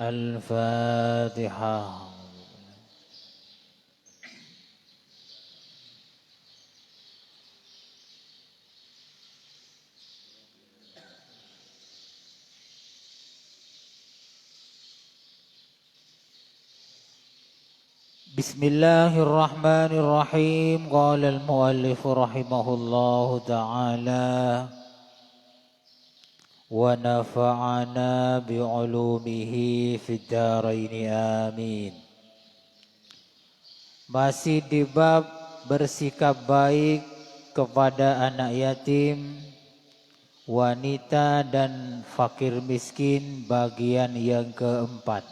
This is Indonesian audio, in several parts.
Al-Fatihah. Bismillahirrahmanirrahim. Qala al-muallif rahimahullahu ta'ala wa nafa'ana bi'ulumihi fid dharain amin. Masih di bab bersikap baik kepada anak yatim, wanita dan fakir miskin, bagian yang keempat.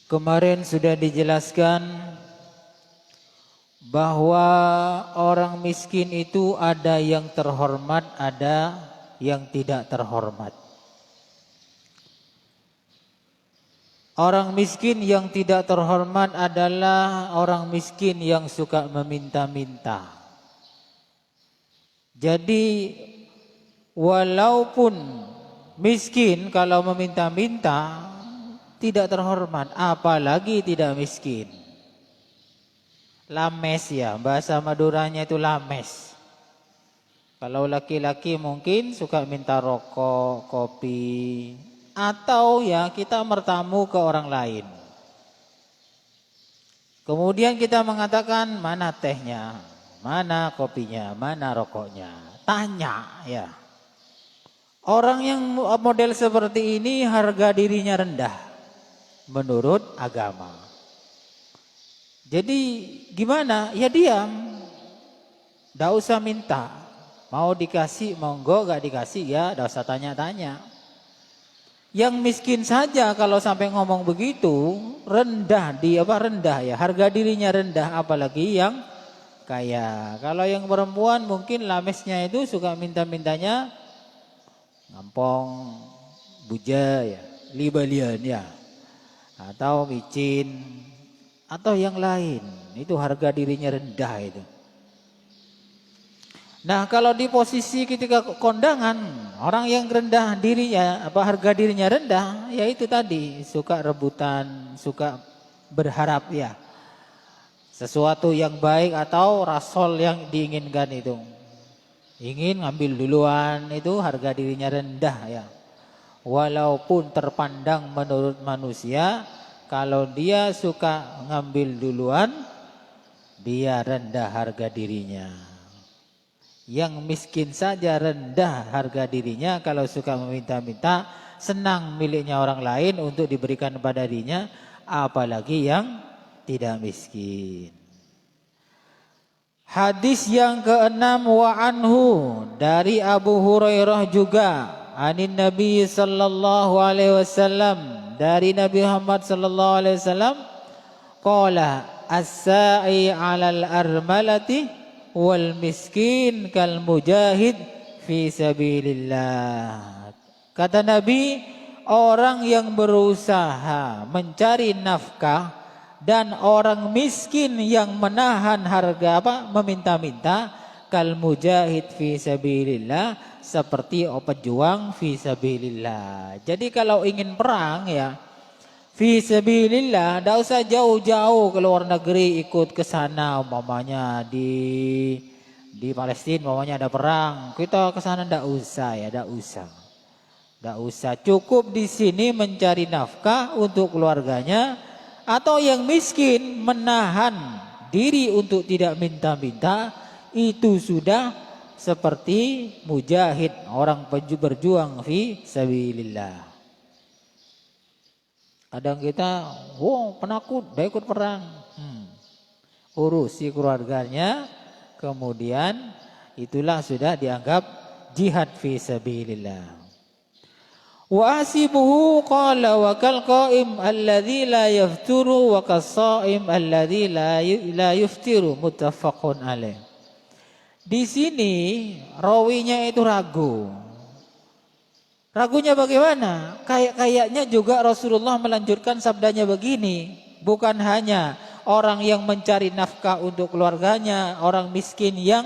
Kemarin sudah dijelaskan bahwa orang miskin itu ada yang terhormat, ada yang tidak terhormat. Orang miskin yang tidak terhormat adalah orang miskin yang suka meminta-minta. Jadi walaupun miskin, kalau meminta-minta tidak terhormat, apalagi tidak miskin. Lames ya, bahasa Maduranya itu lames. Kalau laki-laki mungkin suka minta rokok, kopi, atau ya kita bertamu ke orang lain. Kemudian kita mengatakan mana tehnya, mana kopinya, mana rokoknya. Tanya ya. Orang yang model seperti ini harga dirinya rendah menurut agama. Jadi gimana? Ya diam. Tidak usah minta. Mau dikasih, monggo, gak dikasih ya tidak usah tanya-tanya. Yang miskin saja kalau sampai ngomong begitu, rendah ya, harga dirinya rendah, apalagi yang kaya. Kalau yang perempuan mungkin lamesnya itu suka minta-mintanya ngampong, buja ya, libalian ya, atau micin, atau yang lain. Itu harga dirinya rendah itu. Nah, kalau di posisi ketika kondangan, orang yang rendah dirinya, harga dirinya rendah, ya itu tadi, suka rebutan, suka berharap ya sesuatu yang baik atau rasol yang diinginkan itu. Ingin ngambil duluan, itu harga dirinya rendah ya. Walaupun terpandang menurut manusia, kalau dia suka ngambil duluan, dia rendah harga dirinya. Yang miskin saja rendah harga dirinya kalau suka meminta-minta, senang miliknya orang lain untuk diberikan kepada dirinya, apalagi yang tidak miskin. Hadis yang keenam, wa anhu, dari Abu Hurairah juga, anin Nabi sallallahu alaihi wasallam, dari Nabi Muhammad sallallahu alaihi wasallam, qala as-sa'i 'alal armalati wal miskin kal mujahid fi sabilillah. Kata Nabi, orang yang berusaha mencari nafkah dan orang miskin yang menahan harga meminta-minta, kal mujahid fi sabilillah, seperti pejuang fi sabilillah. Jadi kalau ingin perang ya fi sabilillah, tidak usah jauh-jauh ke luar negeri ikut ke sana, umpamanya di Palestina umpamanya ada perang, kita ke sana tidak usah ya, tidak usah. Cukup di sini mencari nafkah untuk keluarganya, atau yang miskin menahan diri untuk tidak minta-minta, itu sudah seperti mujahid, orang berjuang fi sabilillah. Kadang kita, penakut, gak ikut perang. Urusi keluarganya, kemudian itulah sudah dianggap jihad fi sabilillah. Wa asibuhu qala wa kal qaim alladzi la yafturu wa kas-shaim alladzi la yuftiru, muttafaqun alaih. Di sini rawinya itu ragu. Ragunya bagaimana? Kayaknya juga Rasulullah melanjutkan sabdanya begini. Bukan hanya orang yang mencari nafkah untuk keluarganya, orang miskin yang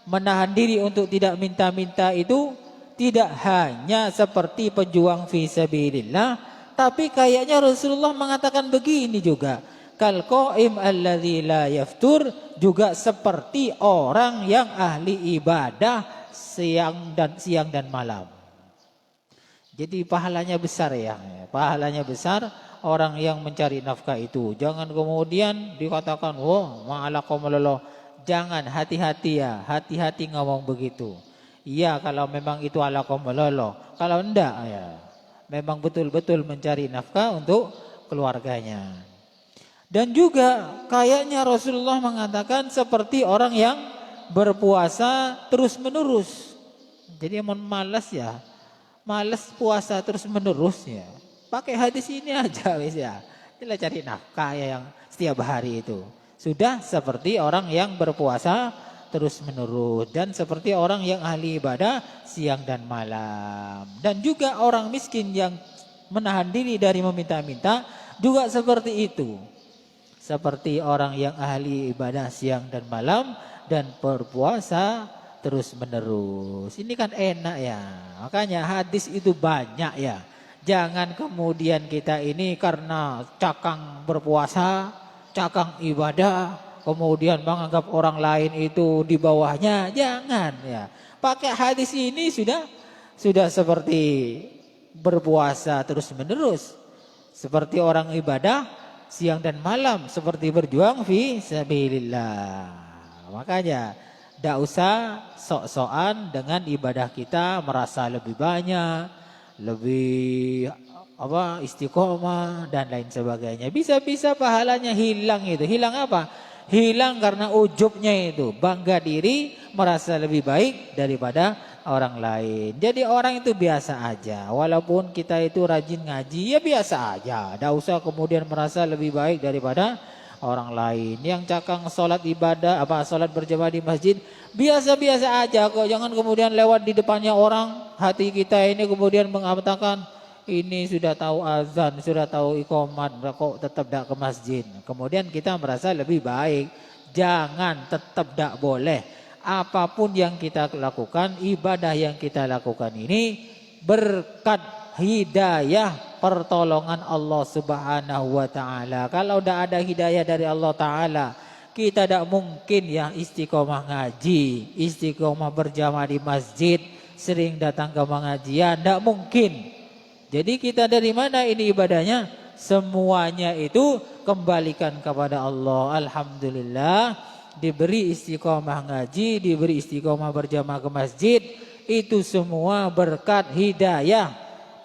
menahan diri untuk tidak minta-minta itu tidak hanya seperti pejuang fisabilillah, tapi kayaknya Rasulullah mengatakan begini juga, kal qaim alladzi la yaftur, juga seperti orang yang ahli ibadah siang dan malam. Jadi pahalanya besar ya, pahalanya besar orang yang mencari nafkah itu. Jangan kemudian dikatakan, wah ma'alakumullah. Jangan, hati-hati ya, hati-hati ngomong begitu. Iya kalau memang itu alakumullah. Kalau enggak ya, memang betul-betul mencari nafkah untuk keluarganya. Dan juga kayaknya Rasulullah mengatakan seperti orang yang berpuasa terus menerus. Jadi malas ya, malas puasa terus menerus ya. Pakai hadis ini aja wis ya. Kita cari nafkah ya yang setiap hari itu. Sudah seperti orang yang berpuasa terus menerus, dan seperti orang yang ahli ibadah siang dan malam. Dan juga orang miskin yang menahan diri dari meminta-minta juga seperti itu. Seperti orang yang ahli ibadah siang dan malam dan berpuasa terus menerus. Ini kan enak ya. Makanya hadis itu banyak ya. Jangan kemudian kita ini karena cakang berpuasa, cakang ibadah, kemudian menganggap orang lain itu di bawahnya. Jangan ya. Pakai hadis ini sudah seperti berpuasa terus menerus. Seperti orang ibadah siang dan malam, seperti berjuang fi sabilillah. Makanya tidak usah sok-sokan dengan ibadah kita, merasa lebih banyak, lebih istiqomah dan lain sebagainya. Bisa-bisa pahalanya hilang itu. Hilang apa? Hilang karena ujubnya itu, bangga diri, merasa lebih baik daripada orang lain. Jadi orang itu biasa aja. Walaupun kita itu rajin ngaji, ya biasa aja. Tidak usah kemudian merasa lebih baik daripada orang lain. Yang cakang sholat ibadah, sholat berjamaah di masjid, biasa-biasa aja kok. Jangan kemudian lewat di depannya orang, hati kita ini kemudian mengatakan, ini sudah tahu azan, sudah tahu iqamat, kok tetap tidak ke masjid. Kemudian kita merasa lebih baik. Jangan, tetap tidak boleh. Apapun yang kita lakukan, ibadah yang kita lakukan ini berkat hidayah pertolongan Allah Subhanahu wa taala. Kalau tidak ada hidayah dari Allah taala, kita tidak mungkin ya istiqomah ngaji, istiqomah berjamaah di masjid, sering datang ke pengajian, tidak mungkin. Jadi kita dari mana ini ibadahnya? Semuanya itu kembalikan kepada Allah. Alhamdulillah diberi istiqomah ngaji, diberi istiqomah berjamaah ke masjid, itu semua berkat hidayah,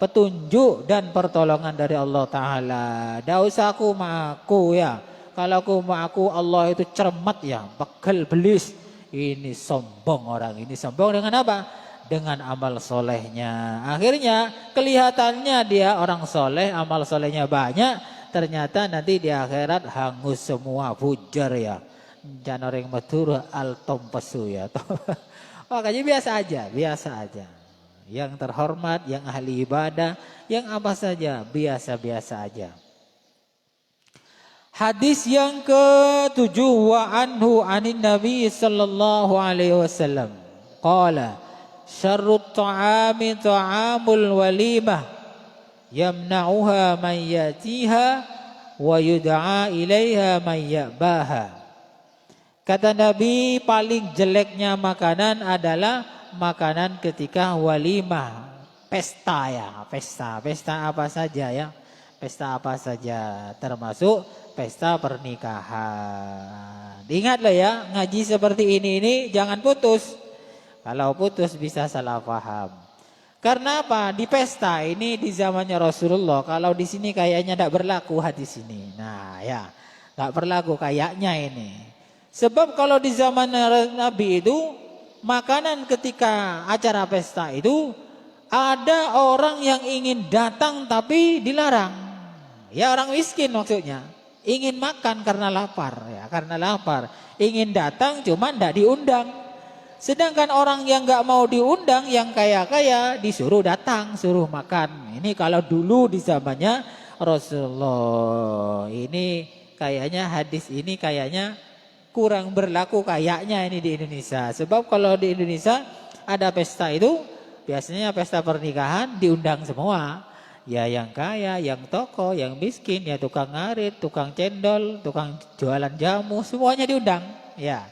petunjuk dan pertolongan dari Allah Ta'ala. Tidak usah aku mengaku ya. Kalau aku mengaku Allah itu cermat ya, bekal belis. Ini sombong orang, ini sombong dengan apa? Dengan amal solehnya. Akhirnya kelihatannya dia orang soleh, amal solehnya banyak, ternyata nanti di akhirat hangus semua, bujar ya. Jangan orang matur altom pesu ya. Makanya biasa aja. Yang terhormat, yang ahli ibadah, yang apa saja, biasa-biasa aja. Hadis yang ke-7, wa anhu anin Nabi sallallahu alaihi wasallam qala syarrut ta'ami ta'amul walimah yamna'uha man yatiha wa yud'a ilaiha man ya'baha. Kata Nabi, paling jeleknya makanan adalah makanan ketika walimah, pesta ya, pesta apa saja ya, pesta apa saja, termasuk pesta pernikahan. Ingatlah ya, ngaji seperti ini jangan putus. Kalau putus bisa salah paham. Karena apa? Di pesta ini di zamannya Rasulullah, kalau di sini kayaknya tidak berlaku hadis ini. Nah ya, tidak berlaku kayaknya ini. Sebab kalau di zaman Nabi itu, makanan ketika acara pesta itu, ada orang yang ingin datang tapi dilarang. Ya orang miskin maksudnya. Ingin makan karena lapar. Ya, karena lapar. Ingin datang cuma tidak diundang. Sedangkan orang yang nggak mau diundang, yang kaya-kaya disuruh datang, suruh makan. Ini kalau dulu di zamannya Rasulullah. Ini kayaknya hadis ini kayaknya kurang berlaku kayaknya ini di Indonesia. Sebab kalau di Indonesia ada pesta itu biasanya pesta pernikahan diundang semua. Ya yang kaya, yang tokoh, yang miskin, ya tukang ngarit, tukang cendol, tukang jualan jamu, semuanya diundang. Ya,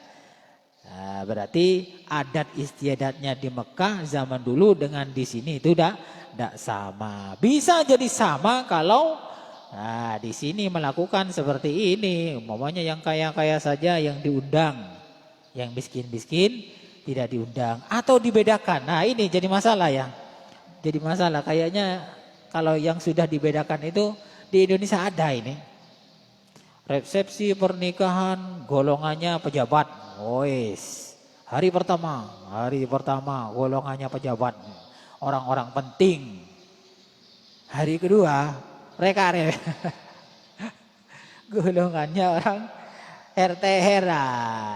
nah, berarti adat istiadatnya di Mekah zaman dulu dengan di sini itu tidak sama. Bisa jadi sama kalau di sini melakukan seperti ini. Umpamanya yang kaya-kaya saja yang diundang, yang miskin-miskin tidak diundang atau dibedakan. Nah ini jadi masalah ya. Jadi masalah kayaknya. Kalau yang sudah dibedakan itu di Indonesia ada ini. Resepsi pernikahan golongannya pejabat. Wes. Hari pertama golongannya pejabat. Orang-orang penting. Hari kedua reka-reka. Golongannya orang RT Hera.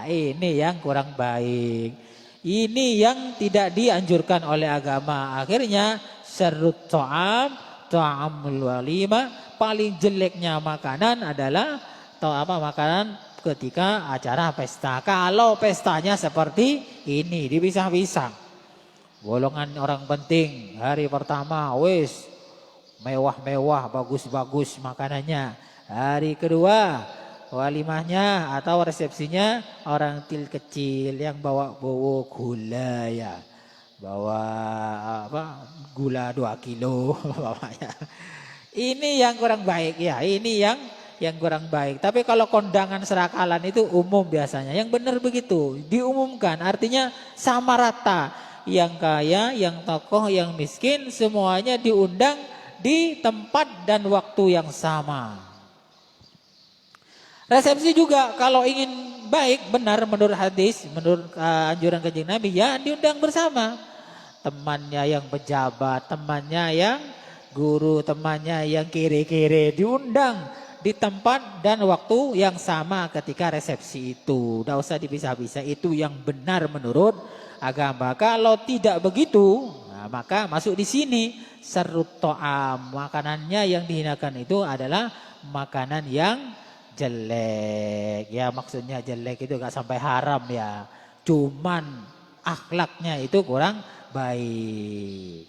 Ini yang kurang baik. Ini yang tidak dianjurkan oleh agama. Akhirnya syarrut ta'amul walimah, paling jeleknya makanan adalah makanan ketika acara pesta. Kalau pestanya seperti ini dipisah-pisah. Golongan orang penting hari pertama wis mewah-mewah, bagus-bagus makanannya. Hari kedua walimahnya atau resepsinya orang kecil yang bawa gula ya. Bawa gula 2 kilo bapaknya. Ini yang kurang baik ya, ini yang kurang baik. Tapi kalau kondangan serakalan itu umum biasanya. Yang benar begitu, diumumkan artinya sama rata. Yang kaya, yang tokoh, yang miskin semuanya diundang di tempat dan waktu yang sama. Resepsi juga kalau ingin baik benar menurut hadis, menurut anjuran Kanjeng Nabi ya diundang bersama. Temannya yang pejabat, temannya yang guru, temannya yang kiri-kiri diundang di tempat dan waktu yang sama ketika resepsi itu. Tidak usah dipisah-pisah, itu yang benar menurut agama. Kalau tidak begitu, maka masuk di sini serut to'am. Makanannya yang dihinakan itu adalah makanan yang jelek. Ya maksudnya jelek itu gak sampai haram ya. Cuman akhlaknya itu kurang baik.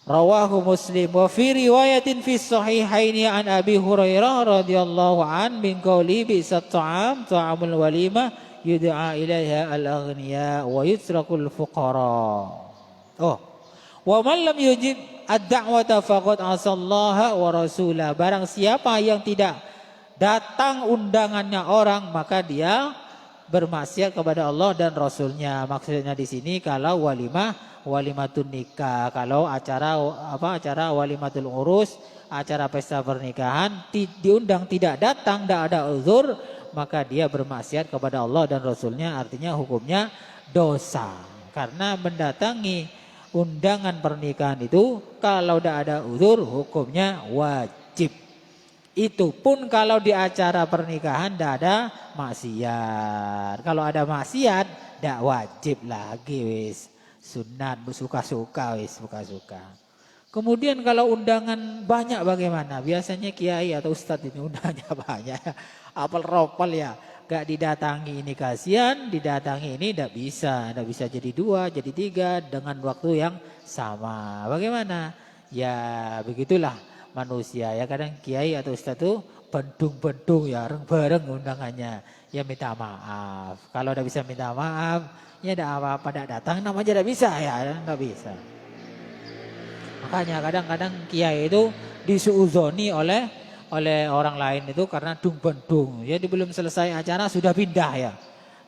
Rawahu Muslim wa fi riwayatin fi sahihaini an Abi Hurairah radhiyallahu an min qauli bi ta'amul walimah yud'a ilaiha al-aghniya wa yutrakul fuqara. Wa man lam yujib ad-da'wata faqad asallaha wa rasulah. Barang siapa yang tidak datang undangannya orang maka dia bermaksiat kepada Allah dan Rasulnya. Maksudnya di sini kalau walimatun nikah, kalau acara walimatul urus, acara pesta pernikahan diundang tidak datang, tidak ada uzur, maka dia bermaksiat kepada Allah dan Rasulnya. Artinya hukumnya dosa. Karena mendatangi undangan pernikahan itu kalau tidak ada uzur hukumnya wajib. Itu pun kalau di acara pernikahan tidak ada maksiat. Kalau ada maksiat tidak wajib lagi wis. Sunat suka-suka wis, suka-suka. Kemudian kalau undangan banyak bagaimana? Biasanya kiai atau ustadz ini undangannya banyak. Apel-ropel ya. Gak didatangi ini kasihan, didatangi ini tidak bisa. Tidak bisa jadi 2, jadi 3 dengan waktu yang sama. Bagaimana? Ya begitulah manusia ya, kadang kiai atau ustaz itu bendung-bendung ya bareng undangannya ya minta maaf. Kalau udah bisa minta maaf ya ada apa-apa tidak datang namanya tidak bisa ya, tidak bisa. Makanya kadang-kadang kiai itu disuuzoni oleh orang lain itu karena dung bendung ya, belum selesai acara sudah pindah ya,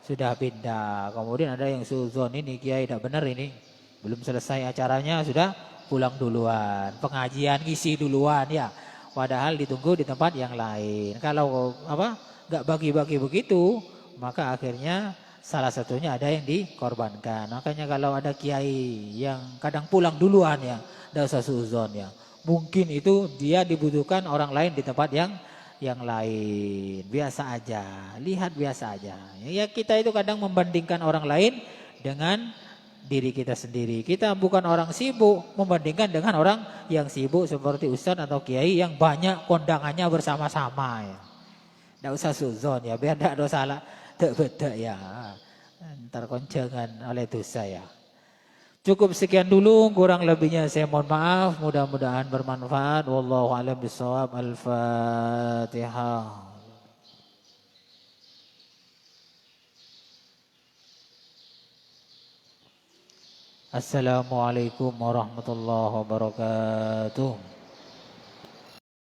sudah pindah. Kemudian ada yang suuzon ini kiai tidak benar ini, belum selesai acaranya sudah pulang duluan, pengajian ngisi duluan ya. Padahal ditunggu di tempat yang lain. Kalau nggak bagi-bagi begitu, maka akhirnya salah satunya ada yang dikorbankan. Makanya kalau ada kiai yang kadang pulang duluan ya, tidak usah suuzon ya. Mungkin itu dia dibutuhkan orang lain di tempat yang lain. Biasa aja, lihat biasa aja. Ya kita itu kadang membandingkan orang lain dengan diri kita sendiri. Kita bukan orang sibuk membandingkan dengan orang yang sibuk seperti ustadz atau kiai yang banyak kondangannya bersama-sama ya. Tidak usah suzon ya, biar tidak dosa lah, tidak beda ya. Ntar konjangan oleh dosa ya. Cukup sekian dulu, kurang lebihnya saya mohon maaf. Mudah-mudahan bermanfaat. Wallahu a'lam bishawab. Al-Fatihah. Assalamualaikum warahmatullahi wabarakatuh.